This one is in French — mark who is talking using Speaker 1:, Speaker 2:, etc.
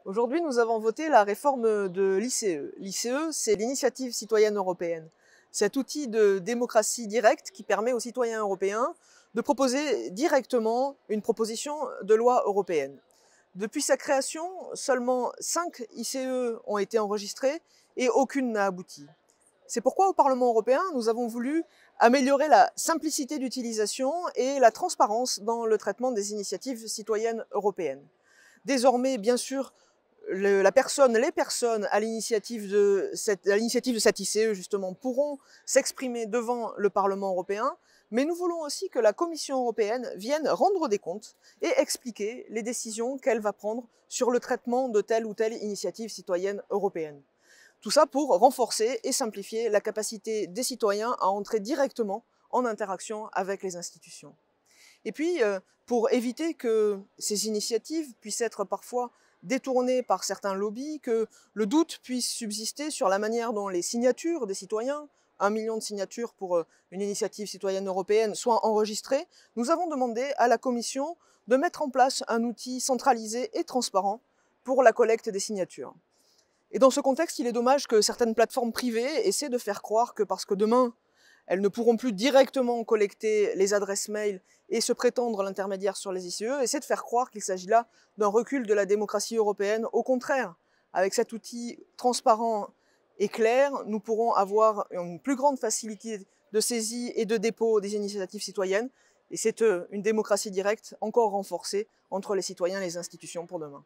Speaker 1: Aujourd'hui, nous avons voté la réforme de l'ICE. L'ICE, c'est l'initiative citoyenne européenne. Cet outil de démocratie directe qui permet aux citoyens européens de proposer directement une proposition de loi européenne. Depuis sa création, seulement 5 ICE ont été enregistrés et aucune n'a abouti. C'est pourquoi au Parlement européen, nous avons voulu améliorer la simplicité d'utilisation et la transparence dans le traitement des initiatives citoyennes européennes. Désormais, bien sûr, les personnes à l'initiative de cet ICE, justement, pourront s'exprimer devant le Parlement européen, mais nous voulons aussi que la Commission européenne vienne rendre des comptes et expliquer les décisions qu'elle va prendre sur le traitement de telle ou telle initiative citoyenne européenne. Tout ça pour renforcer et simplifier la capacité des citoyens à entrer directement en interaction avec les institutions. Et puis, pour éviter que ces initiatives puissent être parfois détournées par certains lobbies, que le doute puisse subsister sur la manière dont les signatures des citoyens, 1 million de signatures pour une initiative citoyenne européenne, soient enregistrées, nous avons demandé à la Commission de mettre en place un outil centralisé et transparent pour la collecte des signatures. Et dans ce contexte, il est dommage que certaines plateformes privées essaient de faire croire que parce que demain, elles ne pourront plus directement collecter les adresses mail et se prétendre l'intermédiaire sur les ICE, essaient de faire croire qu'il s'agit là d'un recul de la démocratie européenne. Au contraire, avec cet outil transparent et clair, nous pourrons avoir une plus grande facilité de saisie et de dépôt des initiatives citoyennes, et c'est une démocratie directe encore renforcée entre les citoyens et les institutions pour demain.